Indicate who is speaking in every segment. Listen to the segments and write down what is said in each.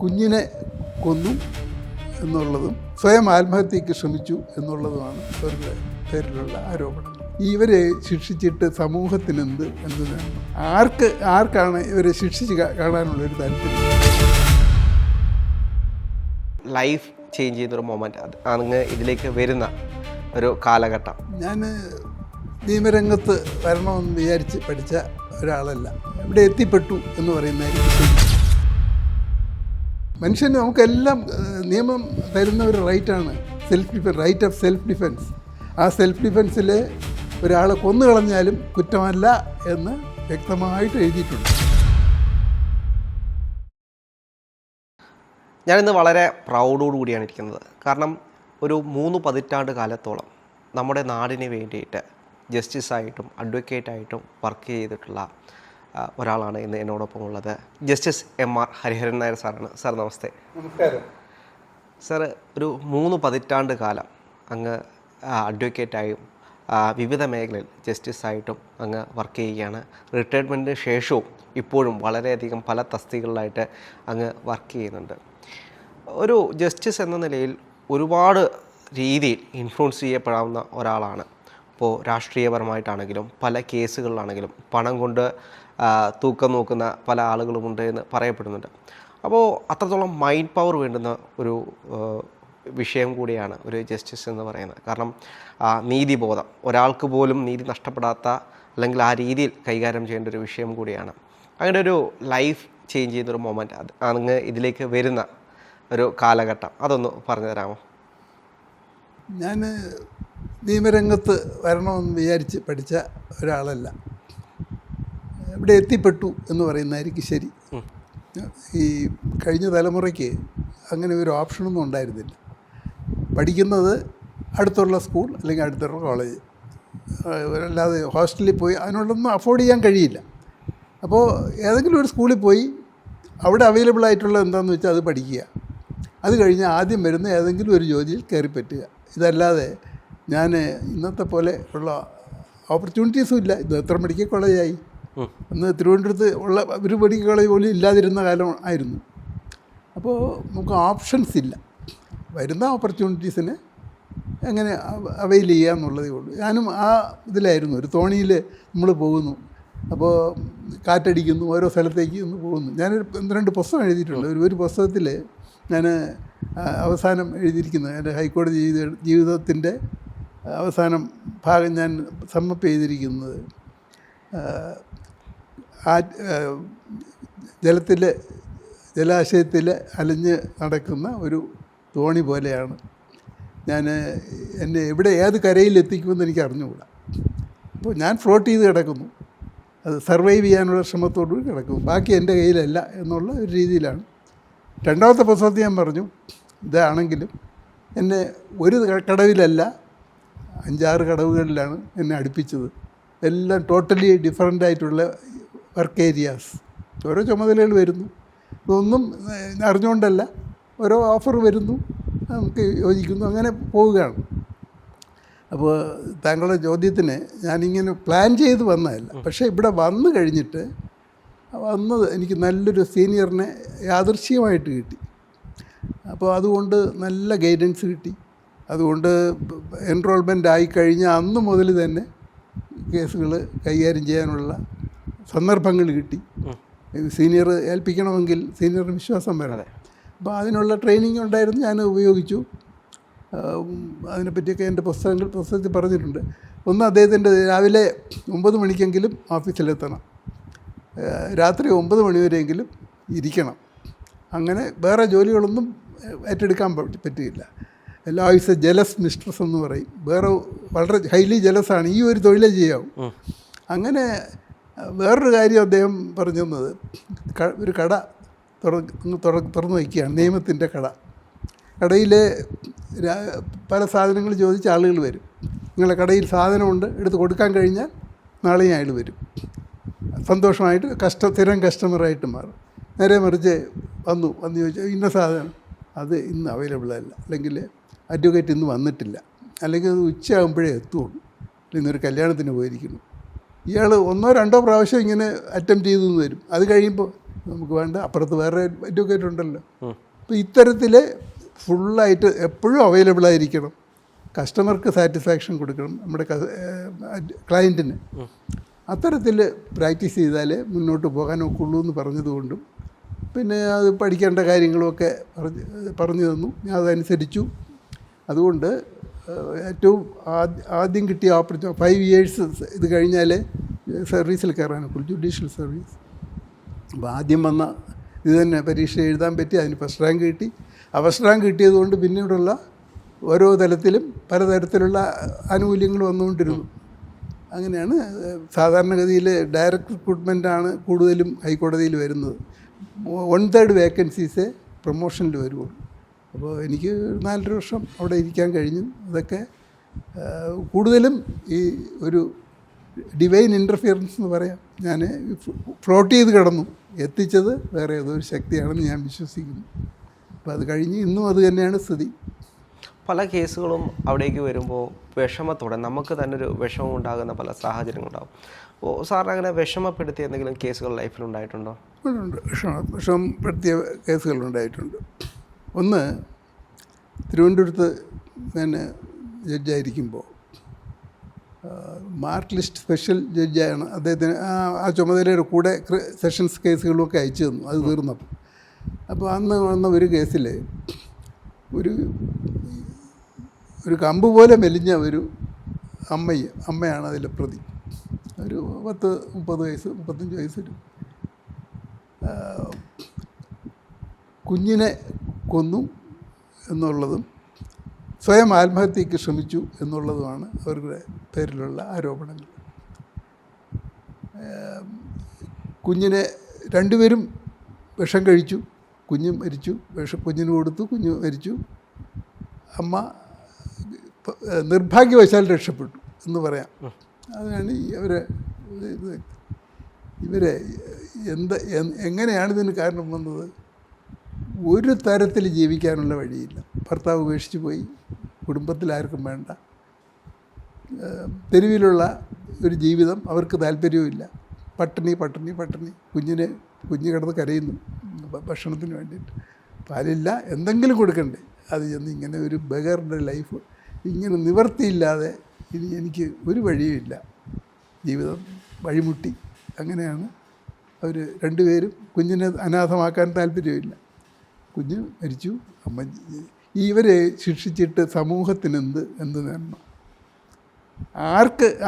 Speaker 1: കുഞ്ഞിനെ കൊന്നു എന്നുള്ളതും സ്വയം ആത്മഹത്യയ്ക്ക് ശ്രമിച്ചു എന്നുള്ളതുമാണ് ഇവരുടെ പേരിലുള്ള ആരോപണങ്ങൾ. ഇവരെ ശിക്ഷിച്ചിട്ട് സമൂഹത്തിനെന്ത് എന്നതാണ് ആർക്കാണ് ഇവരെ ശിക്ഷിച്ച് കാണാനുള്ളൊരു താല്പര്യം.
Speaker 2: ലൈഫ് ചേഞ്ച് ചെയ്തൊരു മൊമെൻ്റ് അങ്ങ് ഇതിലേക്ക് വരുന്ന ഒരു കാലഘട്ടം.
Speaker 1: ഞാൻ നിയമരംഗത്ത് വരണമെന്ന് വിചാരിച്ച് പഠിച്ച ഒരാളല്ല. ഇവിടെ എത്തിപ്പെട്ടു എന്ന് പറയുന്നതായിരിക്കും. മനുഷ്യന് നമുക്കെല്ലാം നിയമം തരുന്ന ഒരു റൈറ്റാണ് റൈറ്റ് ഓഫ് സെൽഫ് ഡിഫെൻസ്. ആ സെൽഫ് ഡിഫെൻസിൽ ഒരാളെ കൊന്നു കളഞ്ഞാലും കുറ്റമല്ല എന്ന് വ്യക്തമായിട്ട് എഴുതിയിട്ടുണ്ട്.
Speaker 2: ഞാനിന്ന് വളരെ പ്രൗഡോടുകൂടിയാണ് ഇരിക്കുന്നത്. കാരണം ഒരു 3 പതിറ്റാണ്ട് കാലത്തോളം നമ്മുടെ നാടിന് വേണ്ടിയിട്ട് ജസ്റ്റിസായിട്ടും അഡ്വക്കേറ്റായിട്ടും വർക്ക് ചെയ്തിട്ടുള്ള ഒരാളാണ് ഇന്ന് എന്നോടൊപ്പം ഉള്ളത്. ജസ്റ്റിസ് MR ഹരിഹരൻ നായർ സാറാണ്. സാർ നമസ്തേ.
Speaker 1: നമസ്കാരം.
Speaker 2: സാർ ഒരു 3 പതിറ്റാണ്ട് കാലം അങ്ങ് അഡ്വക്കേറ്റായും വിവിധ മേഖലയിൽ ജസ്റ്റിസായിട്ടും അങ്ങ് വർക്ക് ചെയ്യുകയാണ്. റിട്ടയർമെൻറ്റിന് ശേഷവും ഇപ്പോഴും വളരെയധികം പല തസ്തികകളിലായിട്ട് അങ്ങ് വർക്ക് ചെയ്യുന്നുണ്ട്. ഒരു ജസ്റ്റിസ് എന്ന നിലയിൽ ഒരുപാട് രീതിയിൽ ഇൻഫ്ലുവൻസ് ചെയ്യപ്പെടാവുന്ന ഒരാളാണ്. ഇപ്പോൾ രാഷ്ട്രീയപരമായിട്ടാണെങ്കിലും പല കേസുകളിലാണെങ്കിലും പണം കൊണ്ട് തൂക്കം നോക്കുന്ന പല ആളുകളുമുണ്ട് എന്ന് പറയപ്പെടുന്നുണ്ട്. അപ്പോൾ അത്രത്തോളം മൈൻഡ് പവർ വേണ്ടുന്ന ഒരു വിഷയം കൂടിയാണ് ഒരു ജസ്റ്റിസ് എന്ന് പറയുന്നത്. കാരണം നീതിബോധം, ഒരാൾക്ക് പോലും നീതി നഷ്ടപ്പെടാത്ത അല്ലെങ്കിൽ ആ രീതിയിൽ കൈകാര്യം ചെയ്യേണ്ട ഒരു വിഷയം കൂടിയാണ്. അങ്ങനെ ഒരു ലൈഫ് ചേഞ്ച് ചെയ്യുന്നൊരു മൊമെൻ്റ് അങ്ങ് ഇതിലേക്ക് വരുന്ന ഒരു കാലഘട്ടം അതൊന്ന് പറഞ്ഞു തരാമോ?
Speaker 1: ഞാൻ നിയമരംഗത്ത് വരണമെന്ന് വിചാരിച്ച് പഠിച്ച ഒരാളല്ല. ഇവിടെ എത്തിപ്പെട്ടു എന്ന് പറയുന്നതായിരിക്കും ശരി. ഈ കഴിഞ്ഞ തലമുറയ്ക്ക് അങ്ങനെ ഒരു ഓപ്ഷനൊന്നും ഉണ്ടായിരുന്നില്ല. പഠിക്കുന്നത് അടുത്തുള്ള സ്കൂൾ അല്ലെങ്കിൽ അടുത്തുള്ള കോളേജ്, അല്ലാതെ ഹോസ്റ്റലിൽ പോയി അതിനുള്ളൊന്നും അഫോർഡ് ചെയ്യാൻ കഴിയില്ല. അപ്പോൾ ഏതെങ്കിലും ഒരു സ്കൂളിൽ പോയി അവിടെ അവൈലബിൾ ആയിട്ടുള്ളത് എന്താണെന്ന് വെച്ചാൽ അത് പഠിക്കുക. അത് കഴിഞ്ഞ് ആദ്യം വരുന്ന ഏതെങ്കിലും ഒരു ജോലിയിൽ കയറി പറ്റുക. ഇതല്ലാതെ ഞാൻ ഇന്നത്തെ പോലെ ഉള്ള ഓപ്പർച്യൂണിറ്റീസും ഇല്ല. ഇത് എത്ര മെഡിക്കൽ കോളേജായി. അന്ന് തിരുവനന്തപുരത്ത് ഉള്ള ഒരു മെഡിക്കൽ കോളേജ് പോലും ഇല്ലാതിരുന്ന കാലം ആയിരുന്നു. അപ്പോൾ നമുക്ക് ഓപ്ഷൻസ് ഇല്ല. വരുന്ന ഓപ്പർച്യൂണിറ്റീസിന് എങ്ങനെ അവൈൽ ചെയ്യുക എന്നുള്ളതേ ഉള്ളൂ. ഞാനും ആ ഇതിലായിരുന്നു. ഒരു തോണിയിൽ നമ്മൾ പോകുന്നു, അപ്പോൾ കാറ്റടിക്കുന്നു, ഓരോ സ്ഥലത്തേക്ക് ഒന്ന് പോകുന്നു. ഞാനൊരു 2 പുസ്തകം എഴുതിയിട്ടുണ്ട്. ഒരു പുസ്തകത്തിൽ ഞാൻ അവസാനം എഴുതിയിരിക്കുന്നത് എൻ്റെ ഹൈക്കോടതി ജീവിതത്തിൻ്റെ അവസാനം ഭാഗം ഞാൻ സമ്മപ്പ് ചെയ്തിരിക്കുന്നത് ജലാശയത്തിൽ അലഞ്ഞ് നടക്കുന്ന ഒരു തോണി പോലെയാണ് ഞാൻ. എന്നെ എവിടെ ഏത് കരയിലെത്തിക്കുമെന്ന് എനിക്ക് അറിഞ്ഞുകൂടാ. അപ്പോൾ ഞാൻ ഫ്ലോട്ട് ചെയ്ത് കിടക്കുന്നു, അത് സർവൈവ് ചെയ്യാനുള്ള ശ്രമത്തോടുകൂടി കിടക്കും. ബാക്കി എൻ്റെ കയ്യിലല്ല എന്നുള്ള ഒരു രീതിയിലാണ്. 2ാമത്തെ പുസ്തകത്തിൽ ഞാൻ പറഞ്ഞു, ഇതാണെങ്കിലും എന്നെ ഒരു കടവിലല്ല 5-6 കടവുകളിലാണ് എന്നെ അടുപ്പിച്ചത്. എല്ലാം ടോട്ടലി ഡിഫറൻ്റ് ആയിട്ടുള്ള വർക്ക് ഏരിയാസ്. ഓരോ ചുമതലകൾ വരുന്നു. ഇതൊന്നും അറിഞ്ഞുകൊണ്ടല്ല, ഓരോ ഓഫർ വരുന്നു, നമുക്ക് യോജിക്കുന്നു, അങ്ങനെ പോവുകയാണ്. അപ്പോൾ താങ്കളുടെ ചോദ്യത്തിന് ഞാനിങ്ങനെ പ്ലാൻ ചെയ്ത് വന്നതല്ല. പക്ഷേ ഇവിടെ വന്നു കഴിഞ്ഞിട്ട് വന്നത് എനിക്ക് നല്ലൊരു സീനിയറിനെ യാദൃശ്ചികമായിട്ട് കിട്ടി. അപ്പോൾ അതുകൊണ്ട് നല്ല ഗൈഡൻസ് കിട്ടി. അതുകൊണ്ട് എൻറോൾമെൻ്റ് ആയിക്കഴിഞ്ഞ അന്ന് മുതൽ തന്നെ കേസുകൾ കൈകാര്യം ചെയ്യാനുള്ള സന്ദർഭങ്ങൾ കിട്ടി. സീനിയർ ഏൽപ്പിക്കണമെങ്കിൽ സീനിയറിന് വിശ്വാസം വരണം. അപ്പോൾ അതിനുള്ള ട്രെയിനിങ് ഉണ്ടായിരുന്നു, ഞാൻ ഉപയോഗിച്ചു. അതിനെപ്പറ്റിയൊക്കെ എൻ്റെ പുസ്തകത്തിൽ പറഞ്ഞിട്ടുണ്ട്. ഒന്ന്, അദ്ദേഹത്തിൻ്റെ രാവിലെ 9 മണിക്കെങ്കിലും ഓഫീസിലെത്തണം, രാത്രി 9 മണിവരെയെങ്കിലും ഇരിക്കണം. അങ്ങനെ വേറെ ജോലികളൊന്നും ഏറ്റെടുക്കാൻ പറ്റുകയില്ല. Law is A jealous mistress എന്ന് പറയും. വേറെ വളരെ ഹൈലി ജലസാണ്, ഈ ഒരു തൊഴിലേ ചെയ്യാവും. അങ്ങനെ വേറൊരു കാര്യം അദ്ദേഹം പറഞ്ഞു തന്നത്, ഒരു കട തുറന്നു വയ്ക്കുകയാണ്, നിയമത്തിൻ്റെ കട. കടയിൽ പല സാധനങ്ങൾ ചോദിച്ച ആളുകൾ വരും. നിങ്ങളുടെ കടയിൽ സാധനമുണ്ട്, എടുത്ത് കൊടുക്കാൻ കഴിഞ്ഞാൽ നാളെയും അയാൾ വരും. സന്തോഷമായിട്ട് സ്ഥിരം കസ്റ്റമറായിട്ട് മാറും. നേരെ മറിച്ച് വന്നു ചോദിച്ചാൽ ഇന്ന സാധനം അത് ഇന്ന് അവൈലബിൾ അല്ല, അല്ലെങ്കിൽ അഡ്വക്കേറ്റ് ഇന്ന് വന്നിട്ടില്ല, അല്ലെങ്കിൽ അത് ഉച്ചയാകുമ്പോഴേ എത്തുള്ളൂ, ഇന്നൊരു കല്യാണത്തിന് പോയിരിക്കുന്നു. ഇയാൾ 1-2 പ്രാവശ്യം ഇങ്ങനെ അറ്റംപ്റ്റ് ചെയ്തു വരും. അത് കഴിയുമ്പോൾ നമുക്ക് വേണ്ട, അപ്പുറത്ത് വേറെ അഡ്വക്കേറ്റ് ഉണ്ടല്ലോ. അപ്പോൾ ഇത്തരത്തിൽ ഫുള്ളായിട്ട് എപ്പോഴും അവൈലബിൾ ആയിരിക്കണം, കസ്റ്റമർക്ക് സാറ്റിസ്ഫാക്ഷൻ കൊടുക്കണം നമ്മുടെ ക്ലയൻറ്റിന്. അത്തരത്തിൽ പ്രാക്ടീസ് ചെയ്താലേ മുന്നോട്ട് പോകാൻ ഒക്കുള്ളൂ എന്ന് പറഞ്ഞതുകൊണ്ടും പിന്നെ അത് പഠിക്കേണ്ട കാര്യങ്ങളുമൊക്കെ പറഞ്ഞു തന്നു. ഞാൻ അതനുസരിച്ചു. അതുകൊണ്ട് ഏറ്റവും ആദ്യം കിട്ടിയ ഓപ്പർച്യൂണിറ്റി 5 years ഇത് കഴിഞ്ഞാലേ സർവീസിൽ കയറാനൊക്കെ, ജുഡീഷ്യൽ സർവീസ്. അപ്പോൾ ആദ്യം വന്ന ഇത് തന്നെ പരീക്ഷ എഴുതാൻ പറ്റി, അതിന് ഫസ്റ്റ് റാങ്ക് കിട്ടി. ആ ഫസ്റ്റ് റാങ്ക് കിട്ടിയതുകൊണ്ട് പിന്നീടുള്ള ഓരോ തലത്തിലും പലതരത്തിലുള്ള ആനുകൂല്യങ്ങൾ വന്നുകൊണ്ടിരുന്നു. അങ്ങനെയാണ് സാധാരണഗതിയിൽ ഡയറക്റ്റ് റിക്രൂട്ട്മെൻറ്റാണ് കൂടുതലും ഹൈക്കോടതിയിൽ വരുന്നത്. 1/3 വേക്കൻസീസേ പ്രൊമോഷനിൽ വരുള്ളൂ. അപ്പോൾ എനിക്ക് 4 വർഷം അവിടെ ഇരിക്കാൻ കഴിഞ്ഞു. അതൊക്കെ കൂടുതലും ഈ ഒരു ഡിവൈൻ ഇൻ്റർഫിയറൻസ് എന്ന് പറയാം. ഞാൻ ഫ്ലോട്ട് ചെയ്ത് കിടന്നു, എത്തിച്ചത് വേറെ ഏതൊരു ശക്തിയാണെന്ന് ഞാൻ വിശ്വസിക്കുന്നു. അപ്പോൾ അത് കഴിഞ്ഞ് ഇന്നും അത് തന്നെയാണ് സ്ഥിതി.
Speaker 2: പല കേസുകളും അവിടേക്ക് വരുമ്പോൾ വിഷമത്തോടെ നമുക്ക് തന്നെ ഒരു വിഷമം ഉണ്ടാകുന്ന പല സാഹചര്യങ്ങളുണ്ടാകും. അപ്പോൾ സാറിന് അങ്ങനെ വിഷമപ്പെടുത്തിയ എന്തെങ്കിലും കേസുകൾ ലൈഫിലുണ്ടായിട്ടുണ്ടോ?
Speaker 1: ഉണ്ട്, വിഷമപ്പെടുത്തിയ കേസുകളുണ്ടായിട്ടുണ്ട്. ഒന്ന്, തിരുവനന്തപുരത്ത് ഞാൻ ജഡ്ജായിരിക്കുമ്പോൾ മാർക്ക് ലിസ്റ്റ് സ്പെഷ്യൽ ജഡ്ജാണ് അദ്ദേഹത്തിന്. ആ ചുമതലയുടെ കൂടെ സെഷൻസ് കേസുകളുമൊക്കെ അയച്ചു തന്നു, അത് തീർന്നപ്പോൾ. അപ്പോൾ അന്ന് വന്ന ഒരു കേസിൽ ഒരു കമ്പ് പോലെ മെലിഞ്ഞ ഒരു അമ്മയാണ് അതിലെ പ്രതി. ഒരു 30 വയസ്സ് 35 വയസ്സ് കുഞ്ഞിനെ കൊന്നു എന്നുള്ളതും സ്വയം ആത്മഹത്യക്ക് ശ്രമിച്ചു എന്നുള്ളതുമാണ് അവരുടെ പേരിലുള്ള ആരോപണങ്ങൾ. കുഞ്ഞിനെ രണ്ടുപേരും വിഷം കഴിച്ചു, കുഞ്ഞ് മരിച്ചു. കുഞ്ഞിന് കൊടുത്തു, കുഞ്ഞ് മരിച്ചു. അമ്മ നിർഭാഗ്യവശാൽ രക്ഷപ്പെട്ടു എന്ന് പറയാം. അതാണ് ഇവരെ എങ്ങനെയാണ് ഇതിന് കാരണം വന്നത്? ഒരു തരത്തിൽ ജീവിക്കാനുള്ള വഴിയില്ല. ഭർത്താവ് ഉപേക്ഷിച്ച് പോയി, കുടുംബത്തിൽ ആർക്കും വേണ്ട, തെരുവിലുള്ള ഒരു ജീവിതം അവർക്ക് താല്പര്യവുമില്ല. പട്ടിണി പട്ടിണി പട്ടിണി. കുഞ്ഞ് കിടന്ന് കരയുന്നു ഭക്ഷണത്തിന് വേണ്ടിയിട്ട്. പാലില്ല, എന്തെങ്കിലും കൊടുക്കണ്ടേ. അത് ചെന്ന് ഇങ്ങനെ ഒരു ബഗറിൻ്റെ ലൈഫ്, ഇങ്ങനെ നിവർത്തിയില്ലാതെ ഇനി എനിക്ക് ഒരു വഴിയുമില്ല, ജീവിതം വഴിമുട്ടി. അങ്ങനെയാണ് അവർ രണ്ടുപേരും. കുഞ്ഞിനെ അനാഥമാക്കാൻ താല്പര്യമില്ല. കുഞ്ഞ് മരിച്ചു. അമ്മ ഇവരെ ശിക്ഷിച്ചിട്ട് സമൂഹത്തിന് എന്ത് നന്മ?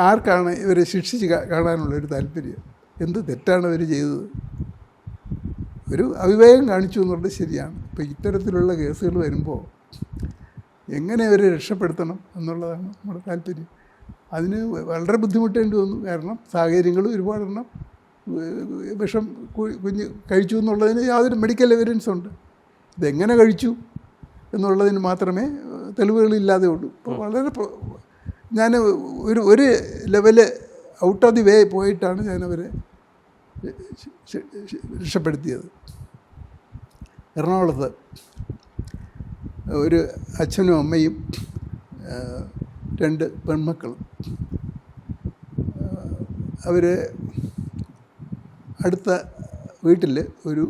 Speaker 1: ആർക്കാണ് ഇവരെ ശിക്ഷിച്ച് കാണാനുള്ളൊരു താല്പര്യം? എന്ത് തെറ്റാണ് അവർ ചെയ്തത്? ഒരു അവിവേകം കാണിച്ചു എന്നുള്ളത് ശരിയാണ്. ഇപ്പോൾ ഇത്തരത്തിലുള്ള കേസുകൾ വരുമ്പോൾ എങ്ങനെ അവരെ രക്ഷപ്പെടുത്തണം എന്നുള്ളതാണ് നമ്മുടെ താല്പര്യം. അതിന് വളരെ ബുദ്ധിമുട്ടേണ്ടി വന്നു. കാരണം സാഹചര്യങ്ങൾ ഒരുപാടെണ്ണം വിഷം കുഞ്ഞ് കഴിച്ചു എന്നുള്ളതിന് യാതൊരു മെഡിക്കൽ എവിഡൻസ് ഉണ്ട്. ഇതെങ്ങനെ കഴിച്ചു എന്നുള്ളതിന് മാത്രമേ തെളിവുകളില്ലാതെ ഉള്ളൂ. ഇപ്പോൾ വളരെ ഞാൻ ഒരു level out of the way പോയിട്ടാണ് ഞാനവരെ രക്ഷപ്പെടുത്തിയത്. എറണാകുളത്ത് ഒരു അച്ഛനും അമ്മയും 2 പെൺമക്കളും. അവർ അടുത്ത വീട്ടിൽ ഒരു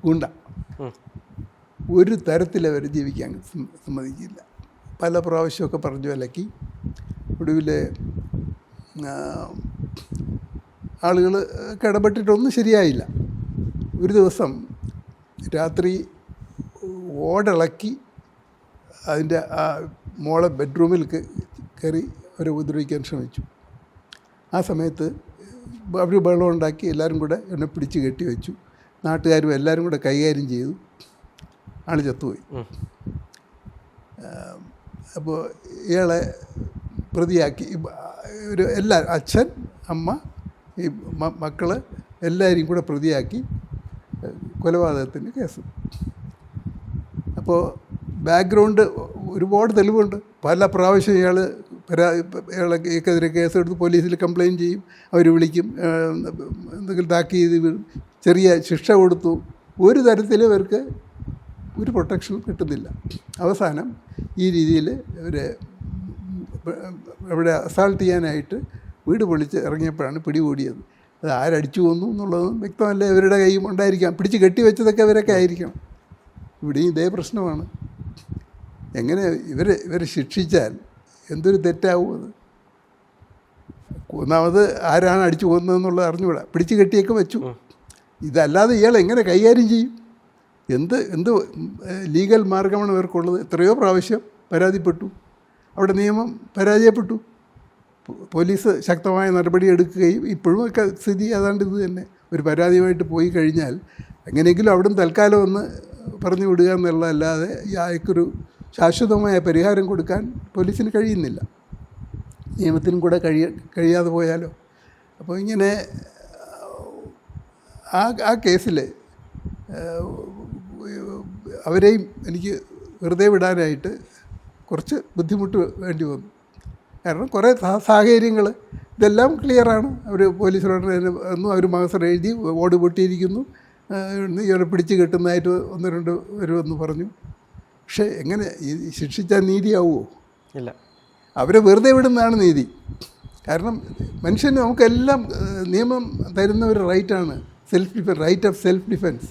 Speaker 1: ഗുണ്ട. ഒരു തരത്തിലവർ ജീവിക്കാൻ സമ്മതിക്കില്ല. പല പ്രാവശ്യമൊക്കെ പറഞ്ഞു വിലക്കി. ഒടുവിൽ ആളുകൾ ഇടപെട്ടിട്ടൊന്നും ശരിയായില്ല. ഒരു ദിവസം രാത്രി ഓടിളക്കി അതിൻ്റെ ആ മോളെ ബെഡ്റൂമിൽ കയറി അവരെ ഉപദ്രവിക്കാൻ ശ്രമിച്ചു. ആ സമയത്ത് അവർ ബഹളം ഉണ്ടാക്കി. എല്ലാവരും കൂടെ എന്നെ പിടിച്ച് കെട്ടി വെച്ചു. നാട്ടുകാരും എല്ലാവരും കൂടെ കൈകാര്യം ചെയ്തു. ആൾ ചത്തുപോയി. അപ്പോൾ ഇയാളെ പ്രതിയാക്കി. അച്ഛൻ, അമ്മ, ഈ മക്കൾ എല്ലാവരെയും കൂടെ പ്രതിയാക്കി കൊലപാതകത്തിന് കേസ്. അപ്പോൾ ബാക്ക്ഗ്രൗണ്ട് ഒരുപാട് തെളിവുണ്ട്. പല പ്രാവശ്യം ഇയാൾക്കെതിരെ കേസെടുത്ത് പോലീസിൽ കംപ്ലയിൻറ്റ് ചെയ്യും. അവർ വിളിക്കും, എന്തെങ്കിലും താക്കീത് ചെയ്ത് ചെറിയ ശിക്ഷ കൊടുത്തു. ഒരു തരത്തിലും ഇവർക്ക് ഒരു പ്രൊട്ടക്ഷനും കിട്ടുന്നില്ല. അവസാനം ഈ രീതിയിൽ ഇവിടെ അസാൾട്ട് ചെയ്യാനായിട്ട് വീട് പൊളിച്ച് ഇറങ്ങിയപ്പോഴാണ് പിടികൂടിയത്. അത് ആരടിച്ചു കൊന്നു എന്നുള്ളതും വ്യക്തമല്ല. ഇവരുടെ കൈയും ഉണ്ടായിരിക്കാം, പിടിച്ച് കെട്ടിവെച്ചതൊക്കെ ഇവരൊക്കെ ആയിരിക്കണം. ഇവിടെയും ഇതേ പ്രശ്നമാണ്. എങ്ങനെ ഇവരെ ശിക്ഷിച്ചാൽ എന്തൊരു തെറ്റാവും അത്? ഒന്നാമത് ആരാണ് അടിച്ചു കൊന്നതെന്നുള്ളത് അറിഞ്ഞുകൂടാ, പിടിച്ച് കെട്ടിയൊക്കെ വെച്ചു. ഇതല്ലാതെ ഇയാൾ എങ്ങനെ കൈകാര്യം ചെയ്യും? എന്ത് ലീഗൽ മാർഗമാണ് ഇവർക്കുള്ളത്? എത്രയോ പ്രാവശ്യം പരാതിപ്പെട്ടു, അവിടെ നിയമം പരാജയപ്പെട്ടു. പോലീസ് ശക്തമായ നടപടി എടുക്കുകയും ഇപ്പോഴും ഒക്കെ സ്ഥിതി ഏതാണ്ട് ഇത് തന്നെ. ഒരു പരാതിയുമായിട്ട് പോയി കഴിഞ്ഞാൽ എങ്ങനെയെങ്കിലും അവിടുന്ന് തൽക്കാലം ഒന്ന് പറഞ്ഞു വിടുക എന്നുള്ളതല്ലാതെ ഈ ആൾക്കൊരു ശാശ്വതമായ പരിഹാരം കൊടുക്കാൻ പോലീസിന് കഴിയുന്നില്ല. നിയമത്തിനും കൂടെ കഴിയാതെ പോയാലോ? അപ്പോൾ ഇങ്ങനെ ആ കേസിൽ അവരെയും എനിക്ക് വെറുതെ വിടാനായിട്ട് കുറച്ച് ബുദ്ധിമുട്ട് വേണ്ടി വന്നു. കാരണം കുറേ സാഹചര്യങ്ങൾ ഇതെല്ലാം ക്ലിയറാണ്. അവർ പോലീസിനോട് വന്നു, അവർ മാസം എഴുതി ഓട് പൊട്ടിയിരിക്കുന്നു, ഇവരെ പിടിച്ച് കെട്ടുന്നതായിട്ട് 1-2 വരുമെന്ന് പറഞ്ഞു. പക്ഷേ എങ്ങനെ ഈ ശിക്ഷിച്ചാൽ നീതിയാവുമോ? ഇല്ല. അവരെ വെറുതെ വിടുന്നതാണ് നീതി. കാരണം മനുഷ്യന് നമുക്കെല്ലാം നിയമം തരുന്ന ഒരു റൈറ്റാണ് റൈറ്റ് ഓഫ് സെൽഫ് ഡിഫെൻസ്.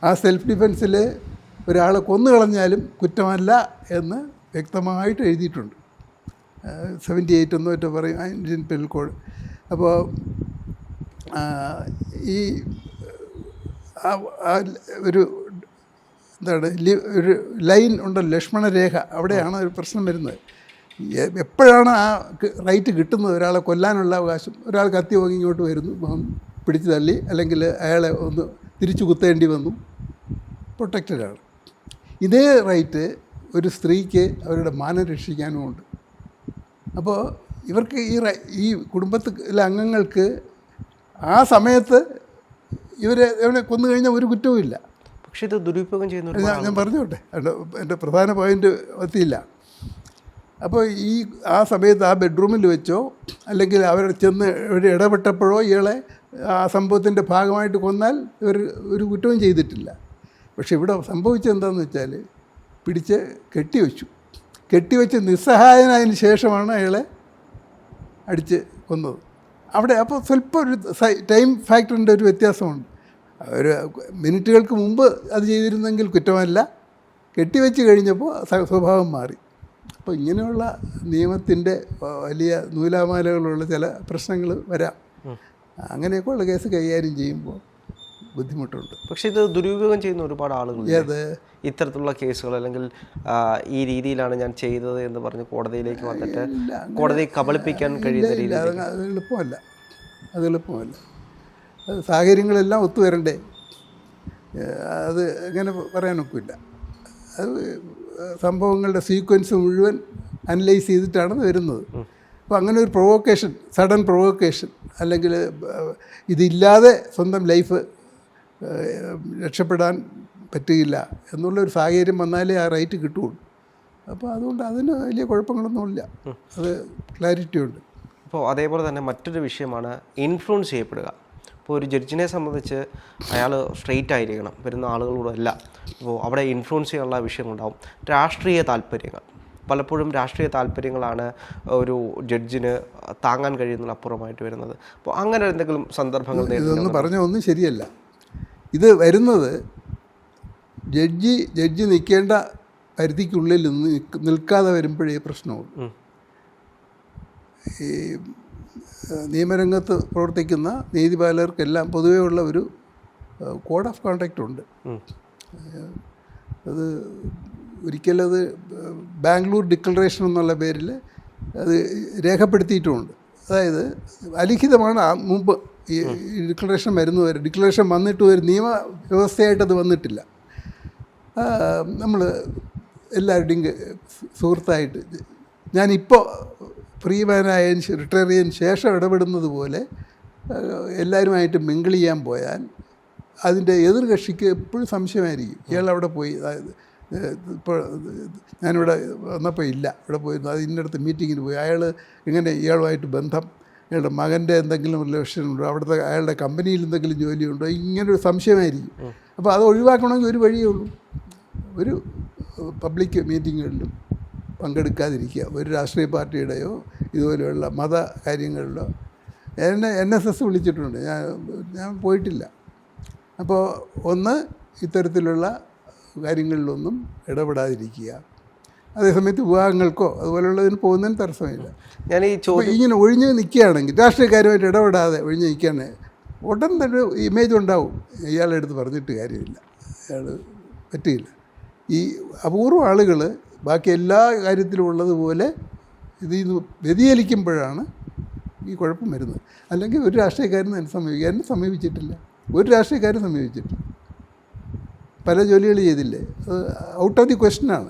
Speaker 1: ആ സെൽഫ് ഡിഫെൻസിൽ ഒരാളെ കൊന്നു കളഞ്ഞാലും കുറ്റമല്ല എന്ന് വ്യക്തമായിട്ട് എഴുതിയിട്ടുണ്ട്. 78 എന്നോ മറ്റോ പറയും ഇന്ത്യൻ പെനൽ കോഡ്. അപ്പോൾ ഈ ഒരു എന്താണ് ഒരു ലൈൻ ഉണ്ടല്ലോ, ലക്ഷ്മണരേഖ, അവിടെയാണ് ഒരു പ്രശ്നം വരുന്നത്. എപ്പോഴാണ് ആ റൈറ്റ് കിട്ടുന്നത്? ഒരാളെ കൊല്ലാനുള്ള അവകാശം. ഒരാൾ കത്തി വാങ്ങി ഇങ്ങോട്ട് വരുന്നു, പിടിച്ചു തള്ളി, അല്ലെങ്കിൽ അയാളെ ഒന്ന് തിരിച്ചു കുത്തേണ്ടി വന്നു, പ്രൊട്ടക്റ്റഡാണ്. ഇതേ റൈറ്റ് ഒരു സ്ത്രീക്ക് അവരുടെ മാനം രക്ഷിക്കാനുമുണ്ട്. അപ്പോൾ ഇവർക്ക് ഈ കുടുംബത്തിലെ അംഗങ്ങൾക്ക് ആ സമയത്ത് ഇവരെ കൊന്നു കഴിഞ്ഞാൽ ഒരു കുറ്റവും ഇല്ല.
Speaker 2: പക്ഷേ ഇത് ദുരുപയോഗം ചെയ്യുന്ന
Speaker 1: ഞാൻ പറഞ്ഞോട്ടെ, എൻ്റെ പ്രധാന പോയിൻ്റ് എത്തിയില്ല. അപ്പോൾ ആ സമയത്ത് ആ ബെഡ്റൂമിൽ വെച്ചോ അല്ലെങ്കിൽ അവർ ചെന്ന് ഇടപെട്ടപ്പോഴോ ഇയാളെ ആ സംഭവത്തിൻ്റെ ഭാഗമായിട്ട് കൊന്നാൽ ഇവർ ഒരു കുറ്റവും ചെയ്തിട്ടില്ല. പക്ഷെ ഇവിടെ സംഭവിച്ചത് എന്താണെന്ന് വെച്ചാൽ പിടിച്ച് കെട്ടിവെച്ച് നിസ്സഹായനായതിന് ശേഷമാണ് അയാളെ അടിച്ച് കൊന്നത്. അവിടെ അപ്പോൾ സ്വല്പം ഒരു ടൈം ഫാക്ടറിൻ്റെ ഒരു വ്യത്യാസമുണ്ട്. ഒരു മിനിറ്റുകൾക്ക് മുമ്പ് അത് ചെയ്തിരുന്നെങ്കിൽ കുറ്റമല്ല, കെട്ടിവെച്ച് കഴിഞ്ഞപ്പോൾ സ്വഭാവം മാറി. അപ്പോൾ ഇങ്ങനെയുള്ള നിയമത്തിൻ്റെ വലിയ നൂലാമാലകളുള്ള ചില പ്രശ്നങ്ങൾ വരാം. അങ്ങനെയൊക്കെയുള്ള കേസ് കൈകാര്യം ചെയ്യുമ്പോൾ ബുദ്ധിമുട്ടുണ്ട്.
Speaker 2: പക്ഷേ ഇത് ദുരുപയോഗം ചെയ്യുന്ന ഒരുപാട് ആളുകൾ ഇത്തരത്തിലുള്ള കേസുകൾ, അല്ലെങ്കിൽ ഈ രീതിയിലാണ് ഞാൻ ചെയ്തത് എന്ന് പറഞ്ഞ് കോടതിയിലേക്ക് വന്നിട്ട് കോടതിയെ കബളിപ്പിക്കാൻ കഴിയുന്ന രീതി.
Speaker 1: അത് എളുപ്പമല്ല. അത് സാഹചര്യങ്ങളെല്ലാം ഒത്തുവരണ്ടേ? അത് അങ്ങനെ പറയാനൊക്കില്ല. അത് സംഭവങ്ങളുടെ സീക്വൻസ് മുഴുവൻ അനലൈസ് ചെയ്തിട്ടാണ് വരുന്നത്. അപ്പോൾ അങ്ങനെ ഒരു സഡൻ പ്രൊവോക്കേഷൻ, അല്ലെങ്കിൽ ഇതില്ലാതെ സ്വന്തം ലൈഫ് രക്ഷപ്പെടാൻ പറ്റുകയില്ല എന്നുള്ളൊരു സാഹചര്യം വന്നാലേ ആ റൈറ്റ് കിട്ടുകയുള്ളൂ. അപ്പോൾ അതുകൊണ്ട് അതിന് വലിയ കുഴപ്പങ്ങളൊന്നുമില്ല, അത് ക്ലാരിറ്റി ഉണ്ട്.
Speaker 2: അപ്പോൾ അതേപോലെ തന്നെ മറ്റൊരു വിഷയമാണ് ഇൻഫ്ലുവൻസ് ചെയ്യപ്പെടുക. ഇപ്പോൾ ഒരു ജഡ്ജിനെ സംബന്ധിച്ച് അയാൾ സ്ട്രെയിറ്റ് ആയിരിക്കണം, വരുന്ന ആളുകളോടല്ല. അപ്പോൾ അവിടെ ഇൻഫ്ലുവൻസ് ചെയ്യാനുള്ള വിഷയങ്ങളുണ്ടാവും. രാഷ്ട്രീയ താല്പര്യങ്ങൾ, പലപ്പോഴും രാഷ്ട്രീയ താല്പര്യങ്ങളാണ് ഒരു ജഡ്ജിന് താങ്ങാൻ കഴിയുന്നതിനപ്പുറമായിട്ട് വരുന്നത്. അപ്പോൾ അങ്ങനെ എന്തെങ്കിലും സന്ദർഭങ്ങൾ
Speaker 1: ഇതൊന്നും പറഞ്ഞ ഒന്നും ശരിയല്ല. ഇത് വരുന്നത് ജഡ്ജി നിൽക്കേണ്ട പരിധിക്കുള്ളിൽ നിൽക്കാതെ വരുമ്പോഴേ പ്രശ്നമുള്ളൂ. ഈ നിയമരംഗത്ത് പ്രവർത്തിക്കുന്ന നീതിപാലകർക്കെല്ലാം പൊതുവേ ഉള്ള ഒരു കോഡ് ഓഫ് കോണ്ടക്റ്റ് ഉണ്ട്. അത് ഒരിക്കലത് ബാംഗ്ലൂർ ഡിക്ലറേഷൻ എന്നുള്ള പേരിൽ അത് രേഖപ്പെടുത്തിയിട്ടുമുണ്ട്. അതായത് അലിഖിതമാണ് മുമ്പ് ഈ ഡിക്ലറേഷൻ വരുന്നവരെ. ഡിക്ലറേഷൻ വന്നിട്ട് ഒരു നിയമ വ്യവസ്ഥയായിട്ടത് വന്നിട്ടില്ല. നമ്മൾ എല്ലാവരുടെയും സുഹൃത്തായിട്ട് ഞാനിപ്പോൾ ഫ്രീമാനായതിന് റിട്ടയർ ചെയ്തതിന് ശേഷം ഇടപെടുന്നത് പോലെ എല്ലാവരുമായിട്ട് മിങ്കിൾ ചെയ്യാൻ പോയാൽ അതിൻ്റെ എതിർകക്ഷിക്ക് എപ്പോഴും സംശയമായിരിക്കും. ഇയാൾ അവിടെ പോയി, അതായത് ഇപ്പോൾ ഞാനിവിടെ വന്നപ്പോൾ ഇല്ല, ഇവിടെ പോയിരുന്നു, അത് ഇന്നടത്ത് മീറ്റിങ്ങിന് പോയി, അയാൾ ഇങ്ങനെ ഇയാളുമായിട്ട് ബന്ധം, അയാളുടെ മകൻ്റെ എന്തെങ്കിലും റിലേഷൻ ഉണ്ടോ, അവിടുത്തെ അയാളുടെ കമ്പനിയിൽ എന്തെങ്കിലും ജോലിയുണ്ടോ, ഇങ്ങനൊരു സംശയമായിരിക്കും. അപ്പോൾ അത് ഒഴിവാക്കണമെങ്കിൽ ഒരു വഴിയേ ഉള്ളൂ, ഒരു പബ്ലിക് മീറ്റിങ്ങുകളിലും പങ്കെടുക്കാതിരിക്കുക. ഒരു രാഷ്ട്രീയ പാർട്ടിയുടെയോ ഇതുപോലെയുള്ള മത കാര്യങ്ങളിലോ എന്നെ NSS വിളിച്ചിട്ടുണ്ട്, ഞാൻ പോയിട്ടില്ല. അപ്പോൾ ഒന്ന്, ഇത്തരത്തിലുള്ള കാര്യങ്ങളിലൊന്നും ഇടപെടാതിരിക്കുക. അതേസമയത്ത് വിവാഹങ്ങൾക്കോ അതുപോലുള്ളതിന് പോകുന്നതിന് തടസ്സമില്ല.
Speaker 2: ഞാൻ ഈ
Speaker 1: ഇങ്ങനെ ഒഴിഞ്ഞ് നിൽക്കുകയാണെങ്കിൽ, രാഷ്ട്രീയക്കാരുമായിട്ട് ഇടപെടാതെ ഒഴിഞ്ഞ് നിൽക്കുകയാണെങ്കിൽ ഉടൻ തന്നെ ഇമേജ് ഉണ്ടാവും. ഇയാളുടെ അടുത്ത് പറഞ്ഞിട്ട് കാര്യമില്ല, അയാൾ പറ്റില്ല. ഈ അപൂർവ ആളുകൾ ബാക്കി എല്ലാ കാര്യത്തിലും ഉള്ളതുപോലെ ഇതിൽ നിന്ന് വ്യതിചലിക്കുമ്പോഴാണ് ഈ കുഴപ്പം വരുന്നത്. അല്ലെങ്കിൽ ഒരു രാഷ്ട്രീയക്കാരനും എന്നെ സമീപിച്ചിട്ടില്ല, ഒരു രാഷ്ട്രീയക്കാരും സമീപിച്ചിട്ടില്ല. പല ജോലികൾ ചെയ്തില്ലേ, ഔട്ട് ഓഫ് ദി ക്വസ്റ്റ്യനാണ്.